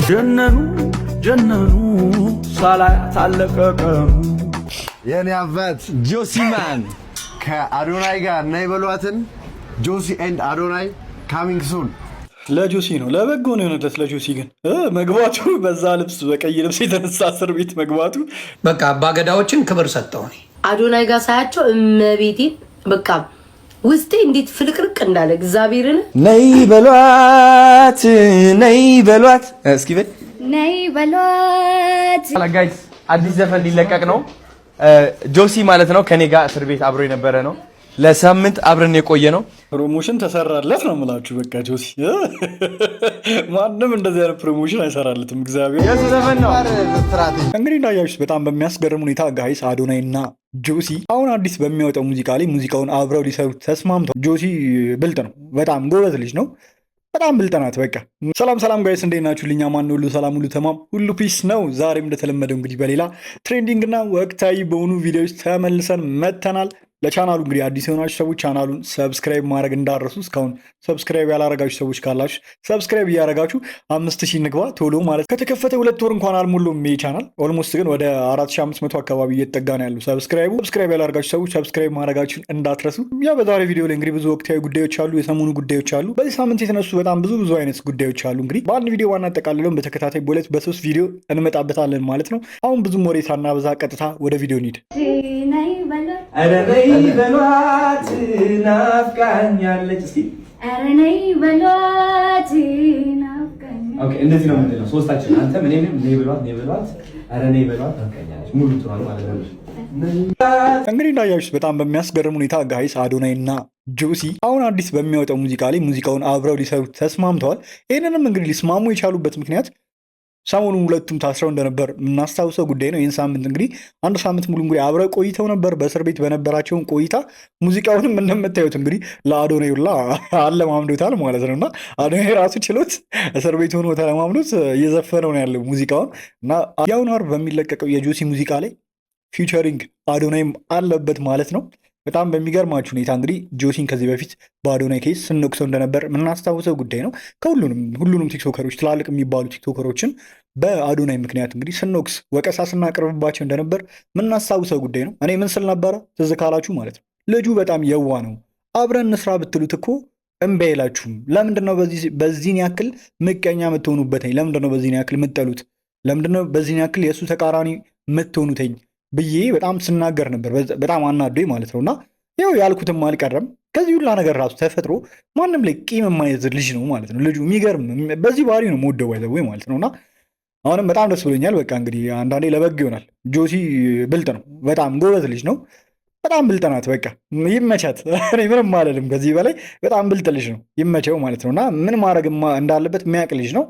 ጀነኑ ጀነኑ ሳላያት አለቀቀኑ የኔ አባት ጆሲማን ከአዶናይ ጋር ነይ በሏትን። ጆሲ ኤንድ አዶናይ ካሚንግ ሱን። ለጆሲ ነው ለበጎ ነው የሆነለት። ለጆሲ ግን መግባቱ በዛ ልብስ በቀይ ልብስ የተነሳ እስር ቤት መግባቱ በቃ አባገዳዎችን ክብር ሰጠው። አዶናይ ጋር ሳያቸው እመቤቴን በቃ ውስጤ እንዴት ፍልቅልቅ እንዳለ እግዚአብሔርን። ነይ በሏት ነይ በሏት እስኪ በል ነይ በሏት። ጋይስ አዲስ ዘፈን ሊለቀቅ ነው። ጆሲ ማለት ነው ከኔ ጋር እስር ቤት አብሮ የነበረ ነው። ለሳምንት አብረን የቆየ ነው። ፕሮሞሽን ተሰራለት ነው የምላችሁ። በቃ ጆሲ ማንም እንደዚህ አይነት ፕሮሞሽን አይሰራለትም። እግዚአብሔር የሱ ዘፈን ነው። እንግዲህ እንዳያችሁት በጣም በሚያስገርም ሁኔታ ጋይስ አዶናይ እና ጆሲ አሁን አዲስ በሚያወጣው ሙዚቃ ላይ ሙዚቃውን አብረው ሊሰሩት ተስማምተው። ጆሲ ብልጥ ነው፣ በጣም ጎበዝ ልጅ ነው፣ በጣም ብልጥ ናት። በቃ ሰላም ሰላም ጋይስ እንዴት ናችሁ? ልኛ ማን ሁሉ ሰላም ሁሉ ተማም ሁሉ ፒስ ነው። ዛሬም እንደተለመደው እንግዲህ በሌላ ትሬንዲንግ እና ወቅታዊ በሆኑ ቪዲዮዎች ተመልሰን መጥተናል። ለቻናሉ እንግዲህ አዲስ የሆናችሁ ሰዎች ቻናሉን ሰብስክራይብ ማድረግ እንዳረሱ። እስካሁን ሰብስክራይብ ያላረጋችሁ ሰዎች ካላችሁ ሰብስክራይብ እያረጋችሁ 5000 ንግባ ቶሎ ማለት ከተከፈተ 2 ወር እንኳን አልሞላውም ይሄ ቻናል። ኦልሞስት ግን ወደ 4500 አካባቢ እየተጠጋ ነው ያለው ሰብስክራይብ ያላረጋችሁ ሰዎች ሰብስክራይብ ማድረጋችሁን እንዳትረሱ። ያ በዛሬ ቪዲዮ ላይ እንግዲህ ብዙ ወቅታዊ ጉዳዮች አሉ፣ የሰሞኑ ጉዳዮች አሉ፣ በዚህ ሳምንት የተነሱ በጣም ብዙ አይነት ጉዳዮች አሉ። እንግዲህ በአንድ ቪዲዮ ባናጠቃልለውም በተከታታይ በ2 ቪዲዮ እንመጣበታለን ማለት ነው። አሁን ብዙም ወሬ ሳናበዛ ቀጥታ ወደ ቪዲዮ እንሂድ። ኧረ ነይ በሏት ናፍቃኛለች። እስኪ ኧረ ነይ በሏት ናፍቃኛለች። ኦኬ እንደዚህ ነው የምንለው ሶስታችን፣ አንተ እኔም ነይ በሏት ኧረ ነይ በሏት ናፍቃኛለች። ሙሉ ትሯል ማለት ነው። እንግዲህ እንዳያችሁት በጣም በሚያስገርም ሁኔታ ጋይስ አዶናይ እና ጆሲ አሁን አዲስ በሚያወጣው ሙዚቃ ላይ ሙዚቃውን አብረው ሊሰሩት ተስማምተዋል። ይህንንም እንግዲህ ሊስማሙ የቻሉበት ምክንያት ሰሞኑን ሁለቱም ታስረው እንደነበር የምናስታውሰው ጉዳይ ነው። ይህን ሳምንት እንግዲህ አንድ ሳምንት ሙሉ እንግዲህ አብረው ቆይተው ነበር። በእስር ቤት በነበራቸውን ቆይታ ሙዚቃውንም እንደምታዩት እንግዲህ ለአዶናይ ሁላ አለማምዶታል ማለት ነው። እና አዶናይ ራሱ ችሎት እስር ቤት ሆኖ ተለማምዶት እየዘፈነው ነው ያለው ሙዚቃውን። እና ያሁን ወር በሚለቀቀው የጆሲ ሙዚቃ ላይ ፊቸሪንግ አዶናይም አለበት ማለት ነው። በጣም በሚገርማችሁ ሁኔታ እንግዲህ ጆሲን ከዚህ በፊት በአዶናይ ኬስ ስንወቅሰው እንደነበር የምናስታውሰው ጉዳይ ነው። ሁሉንም ቲክቶከሮች ትላልቅ የሚባሉ ቲክቶከሮችን በአዶናይ ምክንያት እንግዲህ ስንወቅስ ወቀሳ ስናቀርብባቸው እንደነበር የምናስታውሰው ጉዳይ ነው። እኔ ምን ስል ነበረ ትዝ ካላችሁ ማለት ነው፣ ልጁ በጣም የዋ ነው፣ አብረን እንስራ ብትሉት እኮ እምቢ አይላችሁም። ለምንድነው በዚህን ያክል ምቀኛ የምትሆኑበትኝ? ለምንድነው በዚህን ያክል የምትጠሉት? ለምንድነው በዚህን ያክል የእሱ ተቃራኒ የምትሆኑትኝ ብዬ በጣም ስናገር ነበር። በጣም አናዶኝ ማለት ነው። እና ይኸው ያልኩትም አልቀረም። ከዚህ ሁላ ነገር ራሱ ተፈጥሮ ማንም ላይ ቂም የማይዝ ልጅ ነው ማለት ነው። ልጁ የሚገርም በዚህ ባህሪ ነው የምወደው ባይዘው ማለት ነው። እና አሁንም በጣም ደስ ብሎኛል። በቃ እንግዲህ አንዳንዴ ለበግ ይሆናል። ጆሲ ብልጥ ነው፣ በጣም ጎበዝ ልጅ ነው፣ በጣም ብልጥ ናት። በቃ ይመቻት። እኔ ምንም አልልም ከዚህ በላይ። በጣም ብልጥ ልጅ ነው፣ ይመቸው ማለት ነው። እና ምን ማድረግ እንዳለበት የሚያውቅ ልጅ ነው።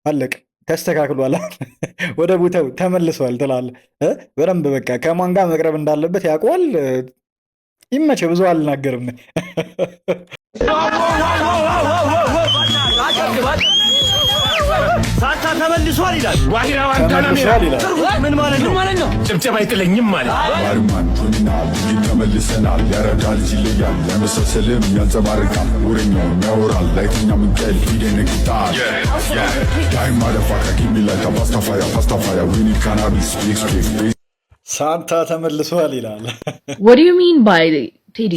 አለቅ ተስተካክሏል፣ ወደ ቦታው ተመልሷል ትላለህ። በደንብ በቃ ከማን ጋር መቅረብ እንዳለበት ያውቀዋል። ይመቸው፣ ብዙ አልናገርም። ሳንታ ተመልሷል ይላል። ምን ማለት ነው? ጭብጨባ አይጥለኝም ማለት ተመልሰናል። ያረዳ ልጅ ይለያል፣ ያመሳሰልም ያንጸባርቃል። ወሬኛውም ያወራል፣ ላይተኛ ምንቀል ፊደንግጣል ፓስታፋያ ዊኒ ካናቢስ ሳንታ ተመልሷል ይላል። What do you mean by ቴዲ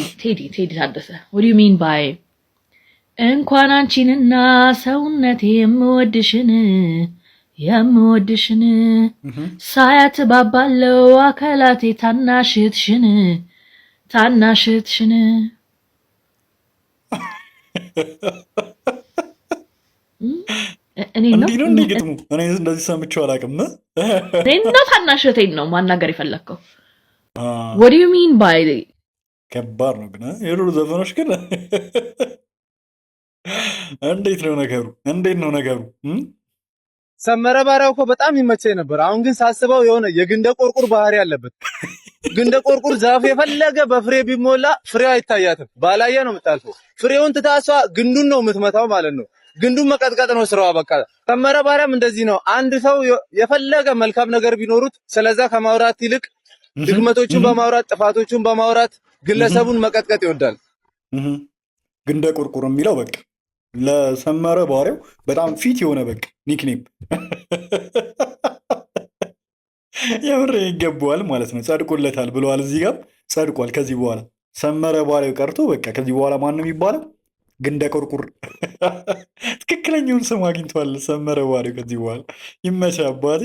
ታደሰ? What do you mean by እንኳን አንቺንና ሰውነቴ የምወድሽን ሳያት ባባለው አካላቴ ታናሽትሽን እኔ ነው እንዴ ግጥሙ? እኔ እንደዚህ ሰምቼው አላውቅም። እኔና ታናሽቴን ነው ማናገር የፈለግከው? What do you mean by ከባድ ነው ግን የድሮ ዘፈኖች ግን እንዴት ነው ነገሩ? ሰመረ ባሪያው እኮ በጣም ይመቸኝ ነበር። አሁን ግን ሳስበው የሆነ የግንደ ቆርቁር ባህሪ አለበት። ግንደ ቆርቁር ዛፍ የፈለገ በፍሬ ቢሞላ ፍሬው አይታያትም፣ ባላየ ነው የምታልፈው። ፍሬውን ትታሷ ግንዱን ነው የምትመታው ማለት ነው። ግንዱን መቀጥቀጥ ነው ስራዋ። በቃ ሰመረ ባሪያም እንደዚህ ነው። አንድ ሰው የፈለገ መልካም ነገር ቢኖሩት ስለዛ ከማውራት ይልቅ ድክመቶቹን በማውራት ጥፋቶቹን በማውራት ግለሰቡን መቀጥቀጥ ይወዳል። ግንደ ቆርቁር የሚለው በቃ ለሰመረ ባሪያው በጣም ፊት የሆነ በቃ ኒክኔም የምር ይገባዋል ማለት ነው። ጸድቆለታል ብለዋል። እዚህ ጋር ጸድቋል። ከዚህ በኋላ ሰመረ ባሪያው ቀርቶ በቃ ከዚህ በኋላ ማንም ይባላል ግንደ ቆርቁር ትክክለኛውን ስም አግኝቷል። ሰመረ ባሪያው ከዚህ በኋላ ይመቻ አባቴ።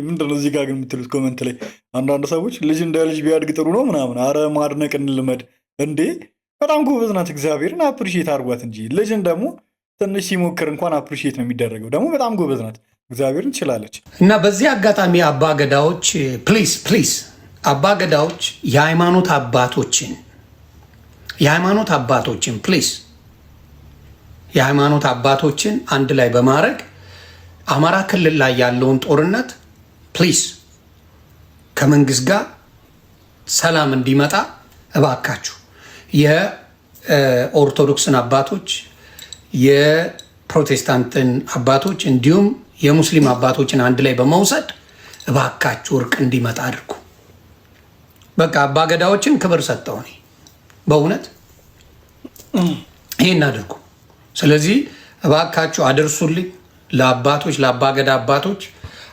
ምንድነው እዚህ ጋር ግን የምትሉት ኮመንት ላይ አንዳንድ ሰዎች ልጅ እንደ ልጅ ቢያድግ ጥሩ ነው ምናምን። አረ ማድነቅ እንልመድ እንዴ! በጣም ጎበዝ ናት። እግዚአብሔርን አፕሪሺየት አድርጓት እንጂ ልጅን ደግሞ ትንሽ ሲሞክር እንኳን አፕሪሺየት ነው የሚደረገው። ደግሞ በጣም ጎበዝ ናት። እግዚአብሔርን ትችላለች። እና በዚህ አጋጣሚ አባገዳዎች ፕሊዝ አባገዳዎች የሃይማኖት አባቶችን ፕሊዝ የሃይማኖት አባቶችን አንድ ላይ በማድረግ አማራ ክልል ላይ ያለውን ጦርነት ፕሊዝ ከመንግስት ጋር ሰላም እንዲመጣ እባካችሁ የኦርቶዶክስን አባቶች፣ የፕሮቴስታንትን አባቶች እንዲሁም የሙስሊም አባቶችን አንድ ላይ በመውሰድ እባካችሁ እርቅ እንዲመጣ አድርጉ። በቃ አባገዳዎችን ክብር ሰጠው እኔ በእውነት ይሄን አድርጉ። ስለዚህ እባካችሁ አድርሱልኝ ለአባቶች፣ ለአባገዳ አባቶች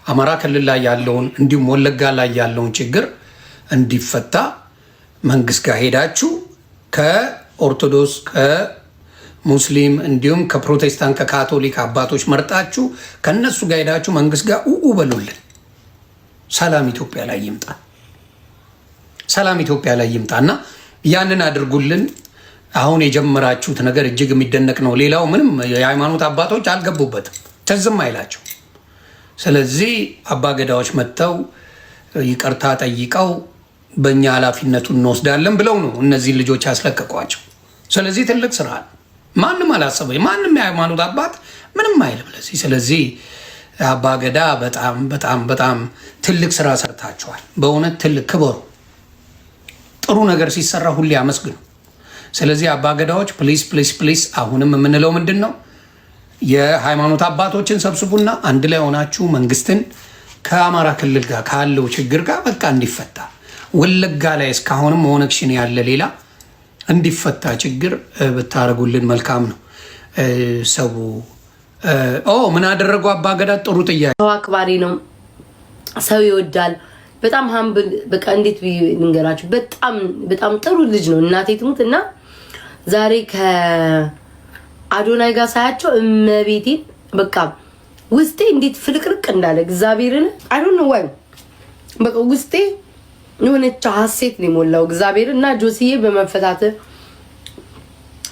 አማራ ክልል ላይ ያለውን እንዲሁም ወለጋ ላይ ያለውን ችግር እንዲፈታ መንግስት ጋር ሄዳችሁ ከኦርቶዶክስ ከሙስሊም እንዲሁም ከፕሮቴስታንት ከካቶሊክ አባቶች መርጣችሁ ከነሱ ጋር ሄዳችሁ መንግስት ጋር በሉልን። ሰላም ኢትዮጵያ ላይ ይምጣ፣ ሰላም ኢትዮጵያ ላይ ይምጣና ያንን አድርጉልን። አሁን የጀመራችሁት ነገር እጅግ የሚደነቅ ነው። ሌላው ምንም የሃይማኖት አባቶች አልገቡበትም፣ ትዝም አይላቸው። ስለዚህ አባገዳዎች መጥተው ይቅርታ ጠይቀው በእኛ ኃላፊነቱን እንወስዳለን ብለው ነው እነዚህን ልጆች ያስለቀቋቸው። ስለዚህ ትልቅ ስራ ማንም አላሰበ፣ ማንም የሃይማኖት አባት ምንም አይልም ለዚህ። ስለዚህ አባገዳ በጣም በጣም በጣም ትልቅ ስራ ሰርታችኋል። በእውነት ትልቅ ክበሩ። ጥሩ ነገር ሲሰራ ሁሌ አመስግኑ። ስለዚህ አባገዳዎች ፕሊስ ፕሊስ ፕሊስ፣ አሁንም የምንለው ምንድን ነው? የሃይማኖት አባቶችን ሰብስቡና አንድ ላይ ሆናችሁ መንግስትን ከአማራ ክልል ጋር ካለው ችግር ጋር በቃ እንዲፈታ፣ ወለጋ ላይ እስካሁንም ኦነግ ሸኔ ያለ ሌላ እንዲፈታ ችግር ብታደርጉልን መልካም ነው። ሰው ምን አደረጉ አባገዳ? ጥሩ ጥያቄ። ሰው አክባሪ ነው፣ ሰው ይወዳል። በጣም ሀምብል በቃ እንዴት ልንገራችሁ፣ በጣም በጣም ጥሩ ልጅ ነው። እናቴ ትሙት እና ዛሬ ከአዶናይ ጋር ሳያቸው እመቤቴ በቃ ውስጤ እንዴት ፍልቅርቅ እንዳለ እግዚአብሔርን አይዶን ነው ወይ በቃ ውስጤ የሆነች ሀሴት ነው የሞላው እግዚአብሔር እና ጆሲዬ በመፈታት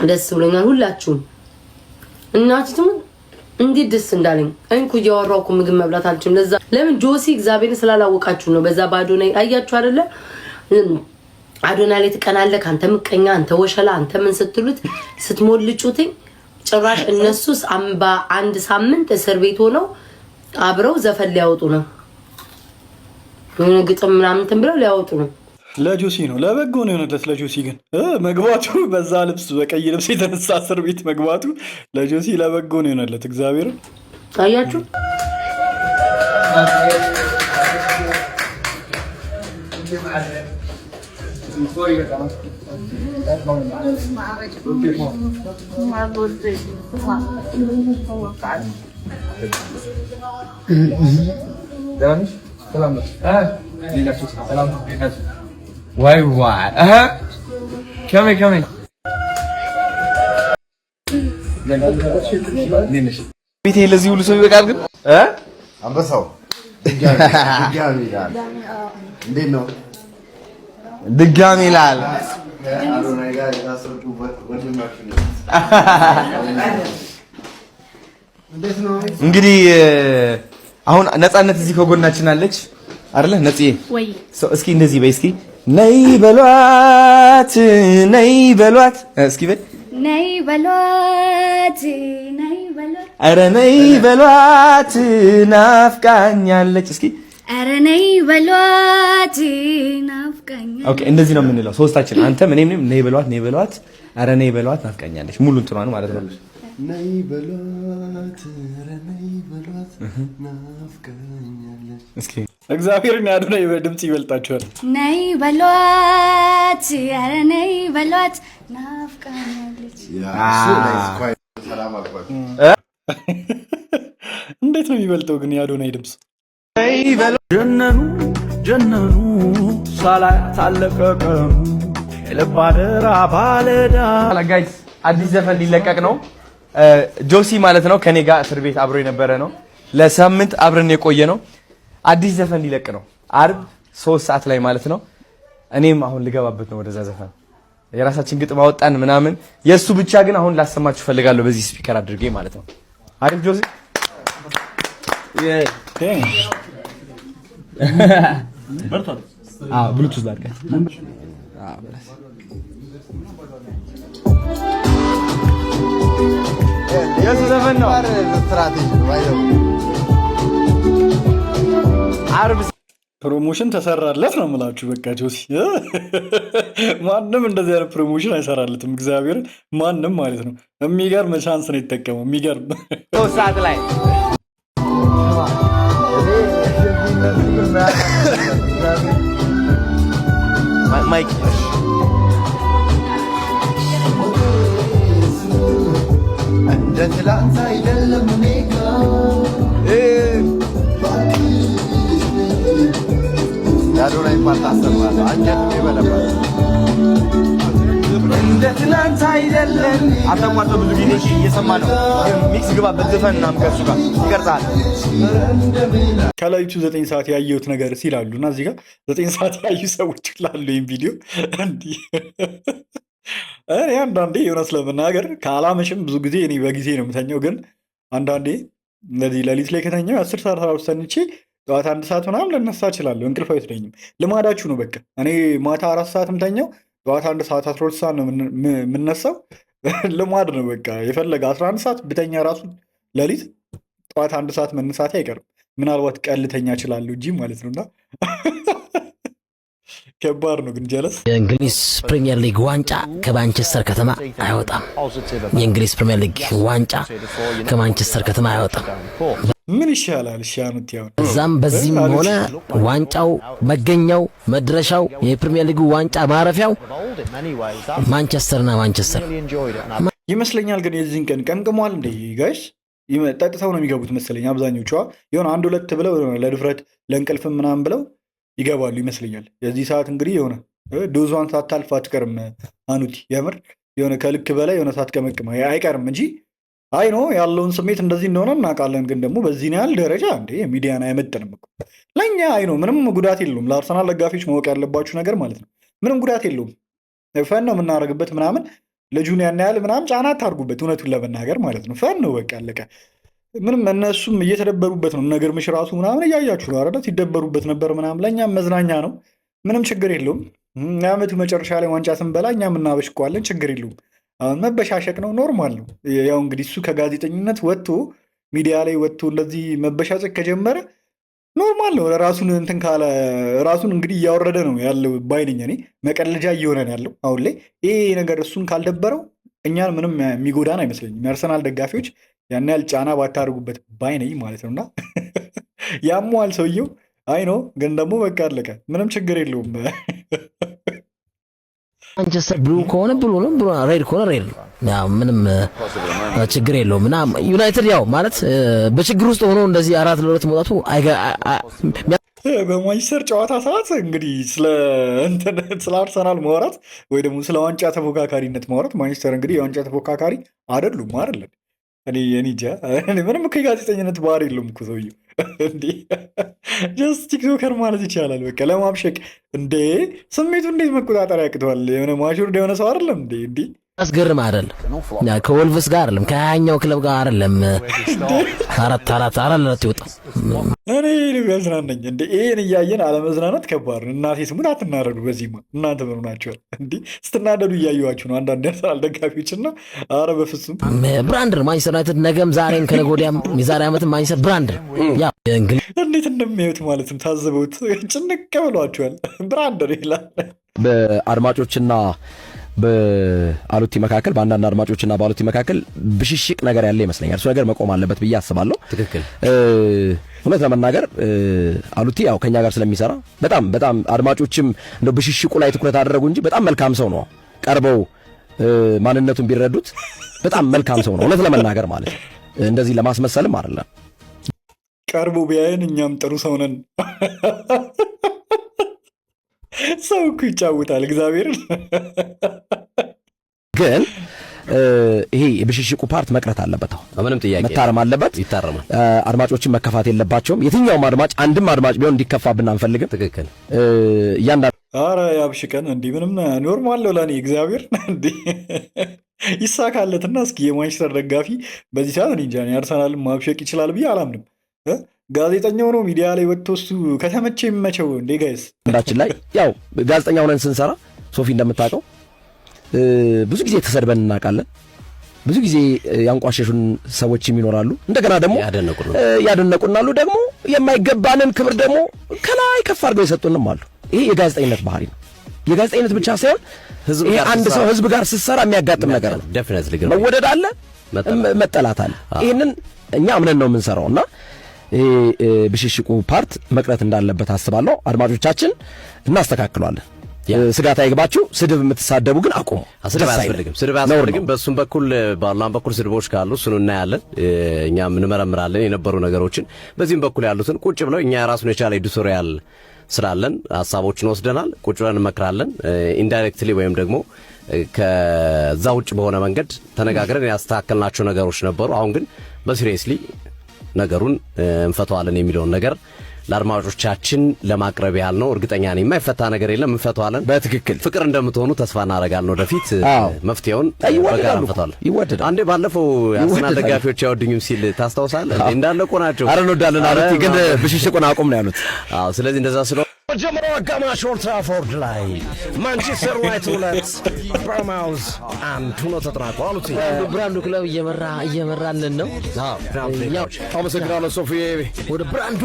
ደስ ብሎኛል። ሁላችሁም እናቴ ትሙት እንዴት ደስ እንዳለኝ እንኩ እያወራሁ እኮ ምግብ መብላት አልችልም። ለዛ ለምን ጆሲ እግዚአብሔርን ስላላወቃችሁ ነው። በዛ በአዶናይ አያችሁ አይደለ? አዶናይ ላይ ትቀናለህ አንተ ምቀኛ፣ አንተ ወሸላ፣ አንተ ምን ስትሉት ስትሞልጩት ጭራሽ እነሱስ አንድ ሳምንት እስር ቤት ሆነው አብረው ዘፈን ሊያወጡ ነው። የሆነ ግጥም ምናምን ብለው ሊያወጡ ነው። ለጆሲ ነው ለበጎ ነው የሆነለት። ለጆሲ ግን መግባቱ በዛ ልብስ በቀይ ልብስ የተነሳ እስር ቤት መግባቱ ለጆሲ ለበጎ ነው የሆነለት። እግዚአብሔርን አያችሁ። ዋይ ዋይ ከመይ ቤቴ ለዚህ ሁሉ ሰው ይበቃል። ግን አንበሳው ድጋሚ ይላል። እንዴት ነው ድጋሚ ይላል? አዶናይ ጋር የታሰሩበት ወንድማችን ነው። እንግዲህ አሁን ነፃነት እዚህ ከጎናችን አለች አይደለ? ነጽዬ ወይ እስኪ እንደዚህ በይ እስኪ ነይ በሏት ነይ በሏት እስኪ በይ ነይ በሏት ነይ በሏት ኧረ ነይ በሏት ናፍቃኛለች። እስኪ ኧረ ነይ በሏት ናፍቃኛለች። ኦኬ እንደዚህ ነው የምንለው ሶስታችን፣ አንተም እኔም ነይ በሏት ኧረ ነይ በሏት ናፍቃኛለች። ሙሉ እንትኗን ማለት ነው። ነይ በሏት ኧረ ነይ በሏት ናፍቃኛለች። እስኪ እግዚአብሔርን ያዶናይ በድምጽ ይበልጣቸዋል። ነይ በሏት ኧረ ነይ በሏት ናፍቃኛለች። እንዴት ነው የሚበልጠው ግን ያዶናይ ድምጽ? ጀነኑ ሳላያት አለቀቀኑ የልብ አደራ ባለዳ። ጋይስ አዲስ ዘፈን ሊለቀቅ ነው። ጆሲ ማለት ነው ከኔ ጋር እስር ቤት አብሮ የነበረ ነው። ለሳምንት አብረን የቆየ ነው። አዲስ ዘፈን ሊለቅ ነው አርብ 3 ሰዓት ላይ ማለት ነው። እኔም አሁን ልገባበት ነው ወደዛ ዘፈን። የራሳችን ግጥም አወጣን ምናምን። የሱ ብቻ ግን አሁን ላሰማችሁ ፈልጋለሁ በዚህ ስፒከር አድርጌ ማለት ነው። አሪፍ ጆሲ ብሉቱዝ ላድርግ። የሱ ዘፈን ነው። አርብ ፕሮሞሽን ተሰራለት ነው የምላችሁ። በቃ ጆሲ ማንም እንደዚህ አይነት ፕሮሞሽን አይሰራለትም። እግዚአብሔር ማንም ማለት ነው። የሚገርም ቻንስ ነው የተጠቀመው። የሚገርም 3 ሰዓት ላይ ማይክ እንደ ትላንት አይደለም እኔ ያዶናይ ፓርት አሰማለሁ። አንጀት ይበለባል። እንደ ትላንት አይደለም። አተቋጦ ብዙ ጊዜ እየሰማ ነው። ሚክስ ግባበት ዘፈን ምናምን ከእሱ ጋር ይቀርጻል። ከላይቱ 9 ሰዓት ያየሁት ነገር ሲላሉ እና እዚህ ጋር 9 ሰዓት ያዩ ሰዎች ላሉ ይህም ቪዲዮ እንዲህ እኔ አንዳንዴ እውነት ለመናገር ካላመሽም ብዙ ጊዜ እኔ በጊዜ ነው የምተኛው። ግን አንዳንዴ እንደዚህ ሌሊት ላይ ከተኛው 10 ሰዓት ተነስቼ ጠዋት 1 ሰዓት ምናምን ልነሳ እችላለሁ። እንቅልፍ አይወስደኝም። ልማዳችሁ ነው በቃ። እኔ ማታ 4 ሰዓት የምተኛው ጠዋት 1 ሰዓት 12 ሰዓት ነው የምነሳው። ልማድ ነው በቃ። የፈለገ 11 ሰዓት ብተኛ ራሱ ሌሊት ጠዋት 1 ሰዓት መነሳቴ አይቀርም። ምናልባት ቀን ልተኛ እችላለሁ እንጂ ማለት ነውና ከባድ ነው ግን ጀለስ። የእንግሊዝ ፕሪሚየር ሊግ ዋንጫ ከማንቸስተር ከተማ አይወጣም። የእንግሊዝ ፕሪሚየር ሊግ ዋንጫ ከማንቸስተር ከተማ አይወጣም። ምን ይሻላል? ሻኑት ያው እዛም በዚህም ሆነ ዋንጫው መገኛው መድረሻው የፕሪሚየር ሊጉ ዋንጫ ማረፊያው ማንቸስተርና ማንቸስተር ይመስለኛል። ግን የዚህን ቀን ቀንቅሟል እንደ ጋይስ ጠጥተው ነው የሚገቡት መሰለኝ አብዛኞቹ። የሆነ 1-2 ብለው ለድፍረት ለእንቅልፍም ምናምን ብለው ይገባሉ ይመስለኛል። የዚህ ሰዓት እንግዲህ የሆነ ዶዟን ሳታልፍ አትቀርም አኑቲ። የምር የሆነ ከልክ በላይ የሆነ ሳትቀመቅም አይቀርም እንጂ አይ ነው ያለውን ስሜት እንደዚህ እንደሆነ እናውቃለን። ግን ደግሞ በዚህን ያህል ደረጃ እንዴ ሚዲያን አይመጥንም እኮ ለእኛ። አይ ነው ምንም ጉዳት የለውም። ለአርሰናል ደጋፊዎች ማወቅ ያለባችሁ ነገር ማለት ነው ምንም ጉዳት የለውም። ፈን ነው የምናደርግበት ምናምን። ልጁን ያን ያህል ምናምን ጫና አታርጉበት፣ እውነቱን ለመናገር ማለት ነው። ፈን ነው በቃ አለቀ። ምንም እነሱም እየተደበሩበት ነው። ነገር ምሽ ራሱ ምናምን እያያችሁ ነው አይደል? ሲደበሩበት ነበር ምናምን። ለእኛም መዝናኛ ነው፣ ምንም ችግር የለውም። የዓመቱ መጨረሻ ላይ ዋንጫ ስንበላ እኛም እናበሽቀዋለን፣ ችግር የለውም። አሁን መበሻሸቅ ነው፣ ኖርማል ነው። ያው እንግዲህ እሱ ከጋዜጠኝነት ወጥቶ ሚዲያ ላይ ወጥቶ እንደዚህ መበሻጨቅ ከጀመረ ኖርማል ነው። ራሱን እንትን ካለ ራሱን እንግዲህ እያወረደ ነው ያለው ባይነኝ። እኔ መቀለጃ እየሆነ ነው ያለው አሁን ላይ። ይሄ ነገር እሱን ካልደበረው እኛን ምንም የሚጎዳን አይመስለኝም። የአርሰናል ደጋፊዎች ያን ያህል ጫና ባታደርጉበት ባይነኝ ማለት ነውና ያሟል ሰውየው። አይ ነው ግን ደግሞ በቃ አለቀ፣ ምንም ችግር የለውም። ማንቸስተር ብሉ ከሆነ ብሉ ነው፣ ብሉ ሬድ ከሆነ ሬድ ነው። ያው ምንም ችግር የለውም። እና ዩናይትድ ያው ማለት በችግር ውስጥ ሆኖ እንደዚህ 4-2 መውጣቱ በማንቸስተር ጨዋታ ሰዓት እንግዲህ ስለ አርሰናል ማውራት ወይ ደግሞ ስለ ዋንጫ ተፎካካሪነት ማውራት። ማንቸስተር እንግዲህ የዋንጫ ተፎካካሪ አይደሉም አይደለም። እኔ እንጃ ምንም እኮ የጋዜጠኝነት ባህሪ የለውም እኮ ሰውዬው። እንዴ ጀስት ቲክቶከር ማለት ይቻላል በቃ ለማብሸቅ። እንዴ ስሜቱ እንዴት መቆጣጠር ያቅተዋል? የሆነ ማሹርድ የሆነ ሰው አይደለም እንዴ? አስገርም አይደለም። ከወልቭስ ጋር አይደለም፣ ከሀያኛው ክለብ ጋር አይደለም። አራት ይወጣ። እኔ ያዝናናኝ እንዴ ይሄን እያየን አለመዝናናት ከባድ ነው። እናቴ ስሙን አትናደዱ። በዚህማ እናንተ ምን ሆናችኋል እንዴ? ስትናደዱ እያየኋችሁ ነው አንዳንድ ያርሰናል ደጋፊዎች እና ኧረ በፍጹም ብራንድር ማንቸስተር ዩናይትድ ነገም ዛሬም ከነገ ወዲያም የዛሬ ዓመትም ማንቸስተር ብራንድር ያ እንዴት እንደሚያዩት ማለትም ታዘበውት ጭንቅ ብሏችኋል። ብራንድር ይላል በአድማጮችና በአሉቲ መካከል በአንዳንድ አድማጮችና በአሉቲ መካከል ብሽሽቅ ነገር ያለ ይመስለኛል። እሱ ነገር መቆም አለበት ብዬ አስባለሁ። ትክክል። እውነት ለመናገር አሉቲ ያው ከኛ ጋር ስለሚሰራ በጣም አድማጮችም እንደው ብሽሽቁ ላይ ትኩረት አደረጉ እንጂ በጣም መልካም ሰው ነው። ቀርበው ማንነቱን ቢረዱት በጣም መልካም ሰው ነው። እውነት ለመናገር ማለት ነው። እንደዚህ ለማስመሰልም አይደለም። ቀርበው ቢያየን እኛም ጥሩ ሰው ነን። ሰው እኮ ይጫወታል። እግዚአብሔር ግን ይሄ የብሽሽቁ ፓርት መቅረት አለበት። አሁን ምንም ጥያቄ መታረም አለበት። ይታረማል። አድማጮችን መከፋት የለባቸውም። የትኛውም አድማጭ አንድም አድማጭ ቢሆን እንዲከፋብን አንፈልግም። ትክክል። እያንዳንዱ ኧረ ያብሽቀን እንዲህ ምንም ኖርማል ነው ለእኔ። እግዚአብሔር እንዲህ ይሳካለትና እስኪ የማንቸስተር ደጋፊ በዚህ ሰዓት እንጃ አርሰናልን ማብሸቅ ይችላል ብዬ አላምንም። ጋዜጠኛው ነው ሚዲያ ላይ ወጥቶ እሱ ከተመቸ የሚመቸው እንዴ ጋይስ። አንዳችን ላይ ያው ጋዜጠኛ ሆነን ስንሰራ ሶፊ እንደምታውቀው ብዙ ጊዜ ተሰድበን እናውቃለን። ብዙ ጊዜ ያንቋሸሹን ሰዎችም ይኖራሉ። እንደገና ደግሞ ያደነቁናሉ። ደግሞ የማይገባንን ክብር ደግሞ ከላይ ከፍ አድርገው የሰጡንም አሉ። ይሄ የጋዜጠኝነት ባህሪ ነው። የጋዜጠኝነት ብቻ ሳይሆን ይሄ አንድ ሰው ህዝብ ጋር ስትሰራ የሚያጋጥም ነገር ነው። መወደድ አለ፣ መጠላት አለ። ይሄንን እኛ አምነን ነው የምንሰራው እና ብሽሽቁ ፓርት መቅረት እንዳለበት አስባለሁ። አድማጮቻችን እናስተካክሏለን። ስጋት አይግባችሁ። ስድብ የምትሳደቡ ግን አቁሙ። ስድብ አያስፈልግም። በሱም በኩል በአላህም በኩል ስድቦች ካሉ እሱን እናያለን፣ እኛም እንመረምራለን የነበሩ ነገሮችን። በዚህም በኩል ያሉትን ቁጭ ብለው እኛ የራሱን የቻለ ኤዲቶሪያል ስላለን ሀሳቦችን ወስደናል። ቁጭ ብለን እንመክራለን። ኢንዳይሬክትሊ ወይም ደግሞ ከዛ ውጭ በሆነ መንገድ ተነጋግረን ያስተካከልናቸው ነገሮች ነበሩ። አሁን ግን በሲሪየስሊ ነገሩን እንፈተዋለን የሚለውን ነገር ለአድማጮቻችን ለማቅረብ ያህል ነው። እርግጠኛ ነኝ የማይፈታ ነገር የለም፣ እንፈተዋለን። በትክክል ፍቅር እንደምትሆኑ ተስፋ እናደርጋለን። ወደፊት መፍትሄውን በጋራ እንፈተዋለን። ይወደዳል። አንዴ ባለፈው የአርሰናል ደጋፊዎች አይወዱኝም ሲል ታስታውሳለህ? እንዳለቆ ናቸው። አረ እንወዳለን አሉት፣ ግን ብሽሽቁን አቁም ነው ያሉት። አዎ፣ ስለዚህ እንደዛ ስለ መጀመሪያው አጋማሽ ኦልድ ትራፎርድ ላይ ማንቸስተር ዩናይትድ 2 ቦርንማውዝ 1 ሆኖ ተጠናቋል። አሉት ብራንዱ ክለብ እየመራልን ነው። ያው አመሰግናለሁ ሶፊ። ወደ ብራንዱ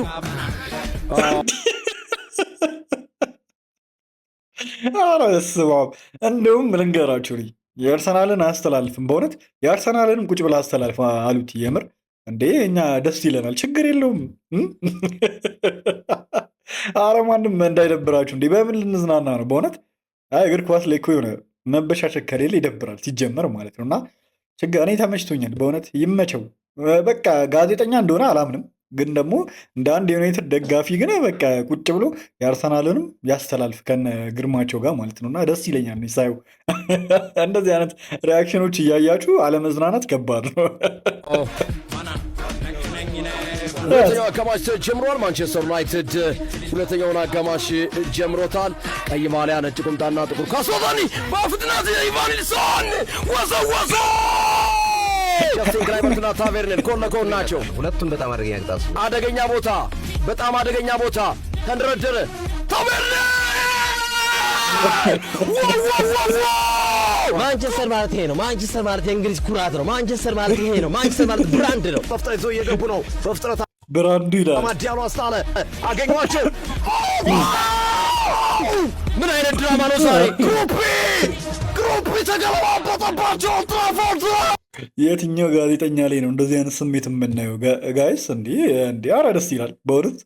አረስባብ እንደውም ልንገራችሁ የአርሰናልን አስተላልፍም በእውነት የአርሰናልን ቁጭ ብላ አስተላልፍ አሉት። የምር እንዴ እኛ ደስ ይለናል፣ ችግር የለውም። አረ ማንም እንዳይደብራችሁ እንዴ። በምን ልንዝናና ነው በእውነት? አይ እግር ኳስ ላይ እኮ የሆነ መበሻሸክ ከሌለ ይደብራል ሲጀመር ማለት ነው። እና ችግር እኔ ተመችቶኛል በእውነት ይመቸው። በቃ ጋዜጠኛ እንደሆነ አላምንም፣ ግን ደግሞ እንደ አንድ የዩናይትድ ደጋፊ ግን በቃ ቁጭ ብሎ የአርሰናልንም ያስተላልፍ ከነ ግርማቸው ጋር ማለት ነው። እና ደስ ይለኛል ሳየው። እንደዚህ አይነት ሪያክሽኖች እያያችሁ አለመዝናናት ከባድ ነው። ሁለተኛው አጋማሽ ጀምሯል። ማንቸስተር ዩናይትድ ሁለተኛውን አጋማሽ ጀምሮታል። ቀይ ማሊያ፣ ነጭ ቁምጣና ጥቁር ካስወጣኒ በፍጥነት ኢቫንልሶን ወዘወዘ ጃስቲን ክላይበርትና ታቬርነር ጎን ለጎን ናቸው። ሁለቱም በጣም አደገኛ ቦታ በጣም አደገኛ ቦታ ተንደረደረ። ታቬርነር ማንቸስተር ማለት ይሄ ነው። ማንቸስተር ማለት የእንግሊዝ ኩራት ነው። ማንቸስተር ማለት ይሄ ነው። ማንቸስተር ማለት ብራንድ ነው። በፍጥነት ይዘው እየገቡ ነው። በፍጥነት ብራንዱ ይላል። ማዲያሎ አስታለ አገኟቸው። ምን አይነት ድራማ ነው ዛሬ! ግሩፕ ተገለባበጠባቸው። ትራፎርድ የትኛው ጋዜጠኛ ላይ ነው እንደዚህ አይነት ስሜት የምናየው ጋይስ? እንዲህ ኧረ ደስ ይላል በእውነት።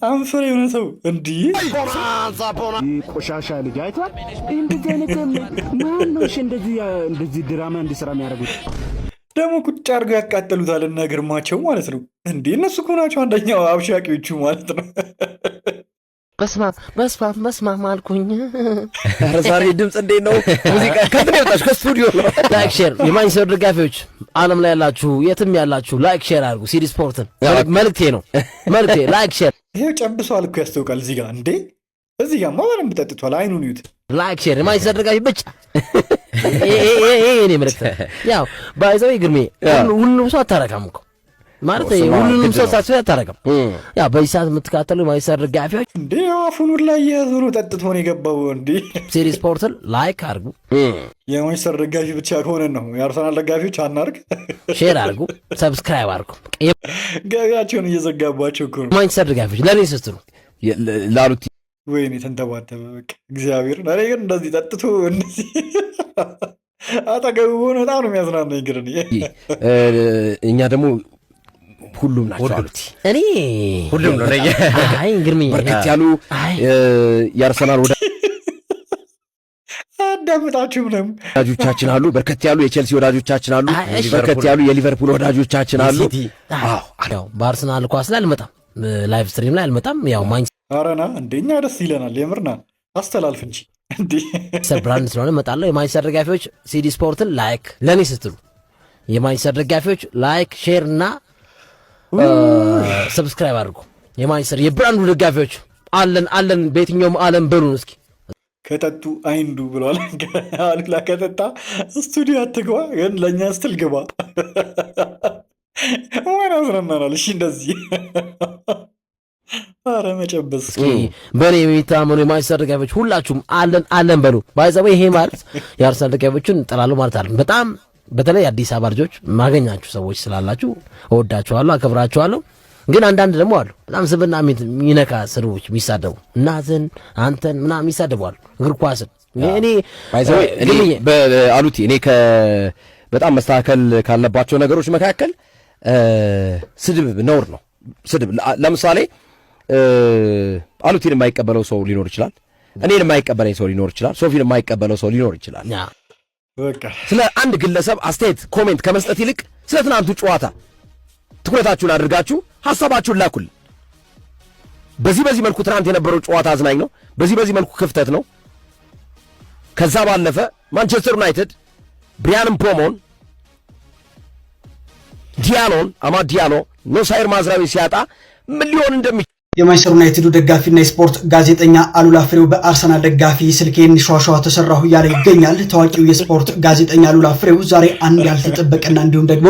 አንፈር የሆነ ሰው እንዲህ ቆሻሻ ልጅ አይቷል። እንደዚህ አይነት ማን ነው እንደዚህ ድራማ እንዲሰራ የሚያደርጉት? ደግሞ ቁጭ አድርገው ያቃጠሉታል እና ግርማቸው ማለት ነው። እንዲህ እነሱ እኮ ናቸው አንደኛው አብሻቂዎቹ ማለት ነው። በስማም አልኩኝ። ዛሬ ድምፅ እንዴት ነው? ሙዚቃ ከምን ይወጣሽ? ከስቱዲዮ ነው። ላይክ ሼር፣ የማንቸስተር ደጋፊዎች ዓለም ላይ ያላችሁ የትም ያላችሁ ላይክ ሼር አድርጉ። ሲዲ ስፖርትን መልክቴ ነው። ላይክ ሼር። ይሄው ጨብሷል እኮ ያስታውቃል እዚህ ጋር እንዴ እዚህ ጋማ በደንብ ጠጥቷል። አይኑን ይዩት። ላይክ ሼር የማንቸስተር ደጋፊ ብቻ እኔ መልእክት ያው ባይዘው ግርሜ ሁሉም ሰው አታረካም እኮ ማለት ሁሉንም ሰው ሳትፈ አታረካም። ያው በዚህ ሰዓት የምትካተሉ የማንቸስተር ደጋፊዎች እንዴ አፉን ላይ ያዙሩ ጠጥቶ ነው የገባው። እንዴ ሲሪ ስፖርትን ላይክ አድርጉ። የማንቸስተር ደጋፊ ብቻ ከሆነ ነው የአርሰናል ደጋፊዎች አናርግ። ሼር አድርጉ፣ ሰብስክራይብ አድርጉ። ገቢያቸውን እየዘጋባቸው እኮ ነው ማንቸስተር ደጋፊዎች ለኔ ስትሉ ላሉት ወይኔ ተንተባተበ። በቃ እግዚአብሔር እኔ ግን እንደዚህ ጠጥቶ እንደዚህ አጠገቡ ሆነ በጣም ነው የሚያዝናናኝ። ግን እኛ ደግሞ ሁሉም ናቸው አሉት። እኔ ሁሉም ነው ነኝ። አይ ግርሜ በርከት ያሉ የአርሰናል አዳምጣችሁ ምንም ወዳጆቻችን አሉ። በርከት ያሉ የቼልሲ ወዳጆቻችን አሉ። በርከት ያሉ የሊቨርፑል ወዳጆቻችን አሉ። ያው በአርሰናል ኳስ ላይ አልመጣም፣ ላይቭ ስትሪም ላይ አልመጣም። ያው አረና እንደኛ ደስ ይለናል። የምርና አስተላልፍ እንጂ እንዴ ብራንድ ስለሆነ እመጣለሁ። የማንቸስተር ደጋፊዎች ሲዲ ስፖርትን ላይክ ለኔ ስትሉ የማንቸስተር ደጋፊዎች ላይክ ሼር እና ሰብስክራይብ አድርጉ። የማንቸስተር የብራንዱ ደጋፊዎች አለን በየትኛውም ዓለም በሉን እስኪ። ከጠጡ አይንዱ ብሏል አሉላ። ከጠጣ ስቱዲዮ አትግባ፣ ግን ለእኛ ስትል ግባ። ዋና አስረናናል። እሺ እንደዚህ አረ መጨበስ በእኔ የሚታመኑ የማንቸስተር ደጋፊዎች ሁላችሁም አለን በሉ። ባይዘው ይሄ ማለት የአርሰናል ደጋፊዎችን ጥላሉ ማለት አለ። በጣም በተለይ አዲስ አበባ ልጆች ማገኛችሁ ሰዎች ስላላችሁ እወዳችኋለሁ፣ አከብራችኋለሁ። ግን አንዳንድ ደግሞ አሉ በጣም ስብና የሚነካ ስድቦች የሚሳደቡ እናትን አንተን ምናምን የሚሳደቡ አሉ። እግር ኳስን እኔ ባይዘው አሉቲ እኔ በጣም መስተካከል ካለባቸው ነገሮች መካከል ስድብ ነውር ነው። ስድብ ለምሳሌ አሉቲን የማይቀበለው ሰው ሊኖር ይችላል። እኔን የማይቀበለኝ ሰው ሊኖር ይችላል። ሶፊን የማይቀበለው ሰው ሊኖር ይችላል። ስለ አንድ ግለሰብ አስተያየት ኮሜንት ከመስጠት ይልቅ ስለ ትናንቱ ጨዋታ ትኩረታችሁን አድርጋችሁ ሐሳባችሁን ላኩልን። በዚህ መልኩ ትናንት የነበረው ጨዋታ አዝናኝ ነው፣ በዚህ መልኩ ክፍተት ነው። ከዛ ባለፈ ማንቸስተር ዩናይትድ ብሪያን ምፖሞን አማድ ዲያሎ ኖሳይር ማዝራዊ ሲያጣ ምን ሊሆን እንደሚችል የማንቸስተር ዩናይትዱ ደጋፊና የስፖርት ጋዜጠኛ አሉላ ፍሬው በአርሰናል ደጋፊ ስልኬን ሸዋሸዋ ተሰራሁ እያለ ይገኛል። ታዋቂው የስፖርት ጋዜጠኛ አሉላ ፍሬው ዛሬ አንድ ያልተጠበቀና እንዲሁም ደግሞ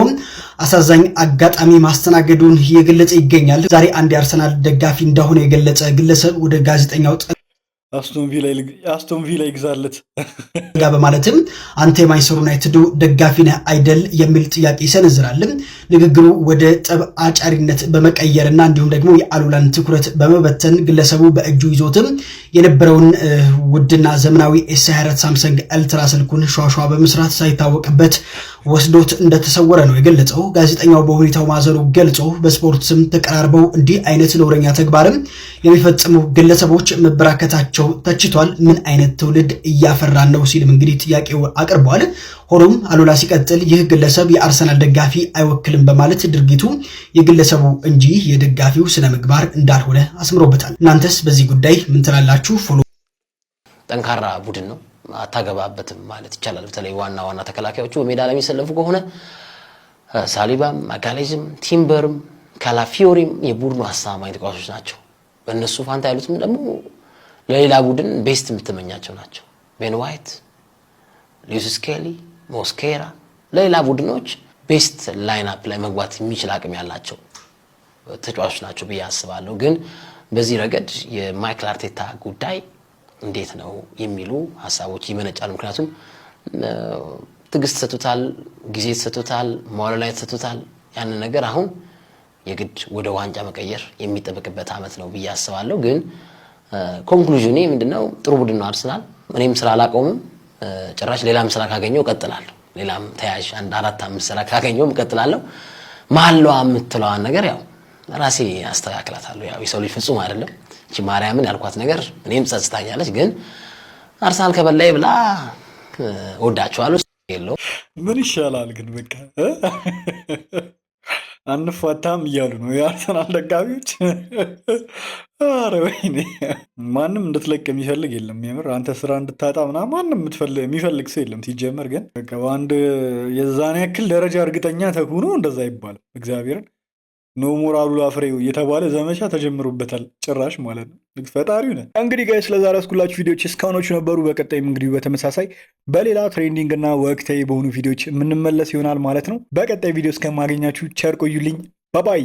አሳዛኝ አጋጣሚ ማስተናገዱን እየገለጸ ይገኛል። ዛሬ አንድ የአርሰናል ደጋፊ እንደሆነ የገለጸ ግለሰብ ወደ ጋዜጠኛው አስቶን ቪላ ይግዛለት ጋር በማለትም አንተ የማንቸስተር ዩናይትዱ ደጋፊ ነህ አይደል የሚል ጥያቄ ይሰነዝራል። ንግግሩ ወደ ጠብ አጫሪነት በመቀየርና እንዲሁም ደግሞ የአሉላን ትኩረት በመበተን ግለሰቡ በእጁ ይዞትም የነበረውን ውድና ዘመናዊ ኤስ24 ሳምሰንግ አልትራ ስልኩን ሸዋሸዋ በመስራት ሳይታወቅበት ወስዶት እንደተሰወረ ነው የገለጸው። ጋዜጠኛው በሁኔታው ማዘኑ ገልጾ በስፖርት ስም ተቀራርበው እንዲህ አይነት ነውረኛ ተግባርም የሚፈጽሙ ግለሰቦች መበራከታቸው ተችቷል። ምን አይነት ትውልድ እያፈራን ነው ሲልም እንግዲህ ጥያቄው አቅርቧል። ሆኖም አሉላ ሲቀጥል ይህ ግለሰብ የአርሰናል ደጋፊ አይወክልም በማለት ድርጊቱ የግለሰቡ እንጂ የደጋፊው ስነ ምግባር እንዳልሆነ አስምሮበታል። እናንተስ በዚህ ጉዳይ ምን ትላላችሁ? ፎሎ ጠንካራ ቡድን ነው፣ አታገባበትም ማለት ይቻላል። በተለይ ዋና ተከላካዮቹ በሜዳ ላይ የሚሰለፉ ከሆነ ሳሊባም፣ ማጋሌዝም፣ ቲምበርም፣ ካላፊዮሪም የቡድኑ አስተማማኝ ተጫዋቾች ናቸው። በእነሱ ፋንታ ያሉትም ደግሞ ለሌላ ቡድን ቤስት የምትመኛቸው ናቸው። ቤን ዋይት፣ ሉዊስ ስኬሊ፣ ሞስኬራ ለሌላ ቡድኖች ቤስት ላይንአፕ ላይ መግባት የሚችል አቅም ያላቸው ተጫዋቾች ናቸው ብዬ አስባለሁ። ግን በዚህ ረገድ የማይክል አርቴታ ጉዳይ እንዴት ነው የሚሉ ሀሳቦች ይመነጫሉ። ምክንያቱም ትግስት ተሰጥቶታል፣ ጊዜ ተሰጥቶታል፣ መዋለ ላይ ተሰጥቶታል። ያን ነገር አሁን የግድ ወደ ዋንጫ መቀየር የሚጠበቅበት አመት ነው ብዬ አስባለሁ። ግን ኮንክሉዥኔ ምንድነው? ጥሩ ቡድን ነው አርሰናል። እኔም ስራ አላቆምም፣ ጭራሽ ሌላም ስራ ካገኘው እቀጥላለሁ። ሌላም ተያዥ 1-4-5 ስራ ካገኘው እቀጥላለሁ። መሐላዋ የምትለዋን ነገር ያው ራሴ አስተካክላታለሁ። ያው የሰው ልጅ ፍጹም አይደለም። እቺ ማርያምን ያልኳት ነገር እኔም ጸጽታኛለች። ግን አርሰናል ከበላይ ብላ ወዳቸዋለሁ። የለው ምን ይሻላል ግን በቃ አንፋታም እያሉ ነው የአርሰናል ደጋፊዎች። አረ ወይኔ ማንም እንድትለቅ የሚፈልግ የለም። የምር አንተ ስራ እንድታጣ ምናምን ማንም የሚፈልግ ሰው የለም ሲጀመር። ግን በቃ በአንድ የዛን ያክል ደረጃ እርግጠኛ ተኩኖ እንደዛ ይባላል። እግዚአብሔርን ኖሞር አሉላ ፍሬው የተባለ ዘመቻ ተጀምሮበታል ጭራሽ ማለት ነው። ፈጣሪው ነን። እንግዲህ ጋይስ ስለዛሬ ያስኩላችሁ ቪዲዮዎች እስካሁኖቹ ነበሩ። በቀጣይም እንግዲህ በተመሳሳይ በሌላ ትሬንዲንግ እና ወቅታዊ በሆኑ ቪዲዮዎች የምንመለስ ይሆናል ማለት ነው። በቀጣይ ቪዲዮ እስከማገኛችሁ ቸር ቆዩልኝ። ባባይ